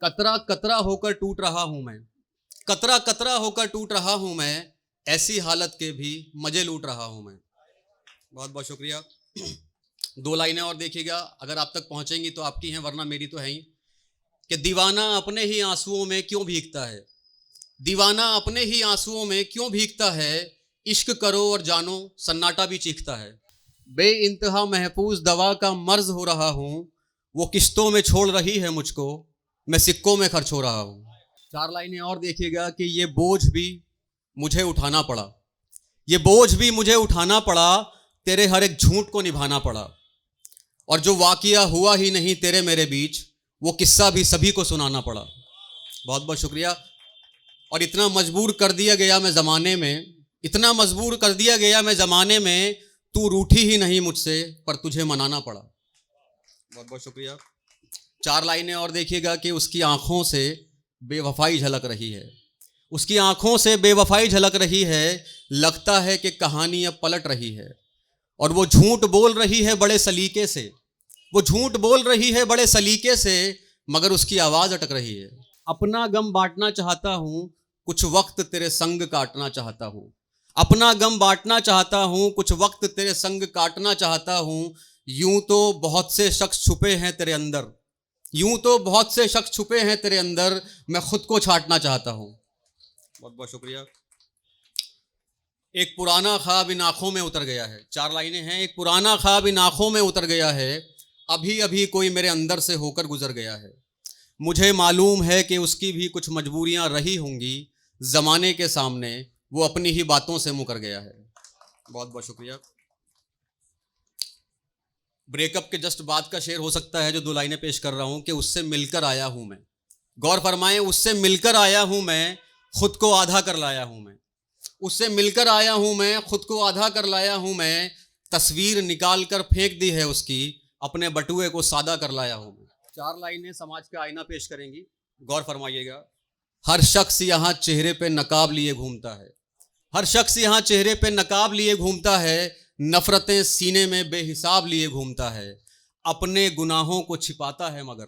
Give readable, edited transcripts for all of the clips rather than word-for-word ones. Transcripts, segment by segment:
कतरा कतरा होकर टूट रहा हूं मैं, कतरा कतरा होकर टूट रहा हूं मैं, ऐसी हालत के भी मजे लूट रहा हूं मैं। बहुत बहुत शुक्रिया। दो लाइनें और देखिएगा, अगर आप तक पहुंचेंगी तो आपकी हैं, वरना मेरी तो है ही। कि दीवाना अपने ही आंसुओं में क्यों भीगता है, दीवाना अपने ही आंसुओं में क्यों भीगता है, इश्क करो और जानो सन्नाटा भी चीखता है। बे इंतहा महफूज दवा का मर्ज हो रहा हूं, वो किश्तों में छोड़ रही है मुझको, मैं सिक्कों में खर्च हो रहा हूं। चार लाइनें और देखिएगा कि ये बोझ भी मुझे उठाना पड़ा, ये बोझ भी मुझे उठाना पड़ा, तेरे हर एक झूठ को निभाना पड़ा, और जो वाकया हुआ ही नहीं तेरे मेरे बीच, वो किस्सा भी सभी को सुनाना पड़ा। बहुत बहुत शुक्रिया। और इतना मजबूर कर दिया गया मैं ज़माने में, इतना मजबूर कर दिया गया मैं ज़माने में, तू रूठी ही नहीं मुझसे पर तुझे मनाना पड़ा। बहुत बहुत शुक्रिया। चार लाइनें और देखिएगा कि उसकी आंखों से बेवफाई झलक रही है, उसकी आंखों से बेवफाई झलक रही है, लगता है कि कहानी अब पलट रही है, और वो झूठ बोल रही है बड़े सलीके से, वो झूठ बोल रही है बड़े सलीके से, मगर उसकी आवाज़ अटक रही है। अपना गम बांटना चाहता हूँ, कुछ वक्त तेरे संग काटना चाहता हूँ, अपना गम बांटना चाहता हूँ, कुछ वक्त तेरे संग काटना चाहता हूँ। यूं तो बहुत से शख्स छुपे हैं तेरे अंदर, यूं तो बहुत से शख्स छुपे हैं तेरे अंदर, मैं खुद को छांटना चाहता हूँ। बहुत बहुत शुक्रिया। एक पुराना ख्वाब इन आँखों में उतर गया है। चार लाइनें हैं। एक पुराना ख्वाब इन आँखों में उतर गया है, अभी अभी कोई मेरे अंदर से होकर गुजर गया है, मुझे मालूम है कि उसकी भी कुछ मजबूरियां रही होंगी, ज़माने के सामने वो अपनी ही बातों से मुकर गया है। बहुत बहुत शुक्रिया। ब्रेकअप के जस्ट बाद का शेर हो सकता है जो दो लाइनें पेश कर रहा हूं कि उससे मिलकर आया हूं मैं। गौर फरमाएं, उससे मिलकर आया हूं मैं, खुद को आधा कर लाया हूं मैं, उससे मिलकर आया हूं मैं, खुद को आधा कर लाया हूं मैं, तस्वीर निकाल कर फेंक दी है उसकी, अपने बटुए को सादा कर लाया हूं मैं। चार लाइनें समाज का आईना पेश करेंगी, गौर फरमाइएगा। हर शख्स यहाँ चेहरे पे नकाब लिए घूमता है, हर शख्स यहाँ चेहरे पे नकाब लिए घूमता है, नफरतें सीने में बेहिसाब लिए घूमता है, अपने गुनाहों को छिपाता है मगर,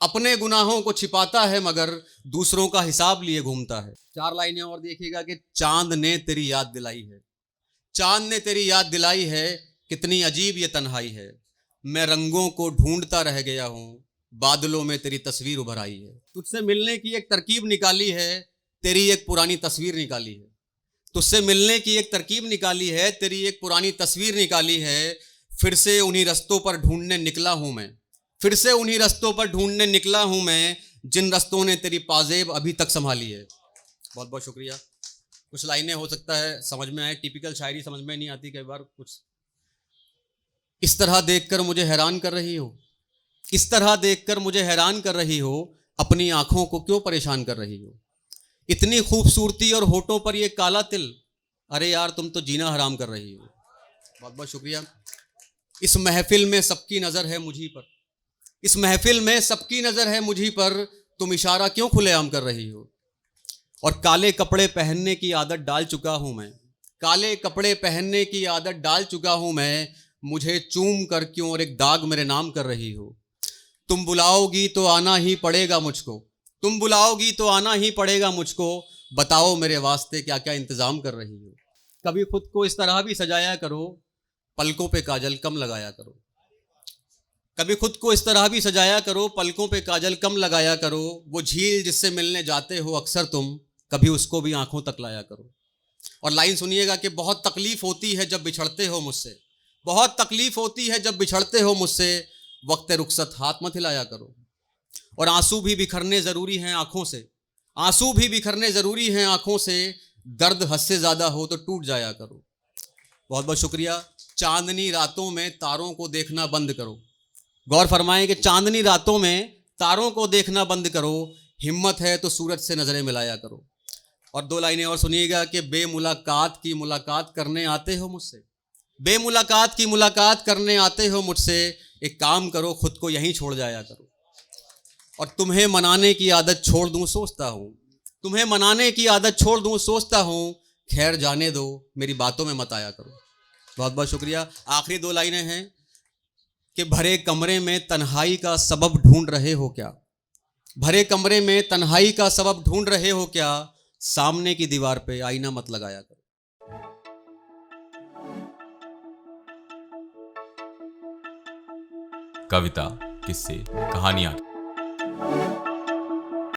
अपने गुनाहों को छिपाता है मगर, दूसरों का हिसाब लिए घूमता है। चार लाइनें और देखिएगा कि चांद ने तेरी याद दिलाई है, चांद ने तेरी याद दिलाई है, कितनी अजीब ये तन्हाई है, मैं रंगों को ढूंढता रह गया हूँ, बादलों में तेरी तस्वीर उभर आई है। तुझसे मिलने की एक तरकीब निकाली है, तेरी एक पुरानी तस्वीर निकाली है, तुझसे मिलने की एक तरकीब निकाली है, तेरी एक पुरानी तस्वीर निकाली है, फिर से उन्हीं रस्तों पर ढूंढने निकला हूं मैं, फिर से उन्हीं रस्तों पर ढूंढने निकला हूं मैं, जिन रस्तों ने तेरी पाजेब अभी तक संभाली है। बहुत बहुत शुक्रिया। कुछ लाइनें हो सकता है समझ में आए, टिपिकल शायरी समझ में नहीं आती कई बार कुछ। इस तरह देखकर मुझे हैरान कर रही हो, इस तरह देखकर मुझे हैरान कर रही हो, अपनी आंखों को क्यों परेशान कर रही हो, इतनी खूबसूरती और होठों पर ये काला तिल, अरे यार तुम तो जीना हराम कर रही हो। बहुत बहुत शुक्रिया। इस महफिल में सबकी नज़र है मुझी पर, इस महफिल में सबकी नज़र है मुझी पर, तुम इशारा क्यों खुलेआम कर रही हो, और काले कपड़े पहनने की आदत डाल चुका हूं मैं, काले कपड़े पहनने की आदत डाल चुका हूं मैं, मुझे चूम कर क्यों और एक दाग मेरे नाम कर रही हो, तुम बुलाओगी तो आना ही पड़ेगा मुझको, तुम बुलाओगी तो आना ही पड़ेगा मुझको, बताओ मेरे वास्ते क्या क्या इंतजाम कर रही हो। कभी खुद को इस तरह भी सजाया करो, पलकों पे काजल कम लगाया करो, कभी खुद को इस तरह भी सजाया करो, पलकों पे काजल कम लगाया करो, वो झील जिससे मिलने जाते हो अक्सर तुम, कभी उसको भी आंखों तक लाया करो। और लाइन सुनिएगा कि बहुत तकलीफ होती है जब बिछड़ते हो मुझसे, बहुत तकलीफ होती है जब बिछड़ते हो मुझसे, वक्त रुखसत हाथ मत हिलाया करो, और आंसू भी बिखरने ज़रूरी हैं आंखों से, आंसू भी बिखरने ज़रूरी हैं आंखों से, दर्द हद से ज़्यादा हो तो टूट जाया करो। बहुत बहुत शुक्रिया। चांदनी रातों में तारों को देखना बंद करो, गौर फरमाएं कि चांदनी रातों में तारों को देखना बंद करो, हिम्मत है तो सूरज से नज़रें मिलाया करो। और दो लाइनें और सुनिएगा कि बेमुलाकात की मुलाकात करने आते हो मुझसे, बेमुलाकात की मुलाकात करने आते हो मुझसे, एक काम करो खुद को यहीं छोड़ जाया करो, और तुम्हें मनाने की आदत छोड़ दूं सोचता हूं, तुम्हें मनाने की आदत छोड़ दूं सोचता हूं, खैर जाने दो मेरी बातों में मत आया करो। बहुत बहुत शुक्रिया। आखिरी दो लाइनें हैं कि भरे कमरे में तन्हाई का सबब ढूंढ रहे हो क्या, भरे कमरे में तन्हाई का सबब ढूंढ रहे हो क्या, सामने की दीवार पे आईना मत लगाया करो। कविता, किस्से, कहानियां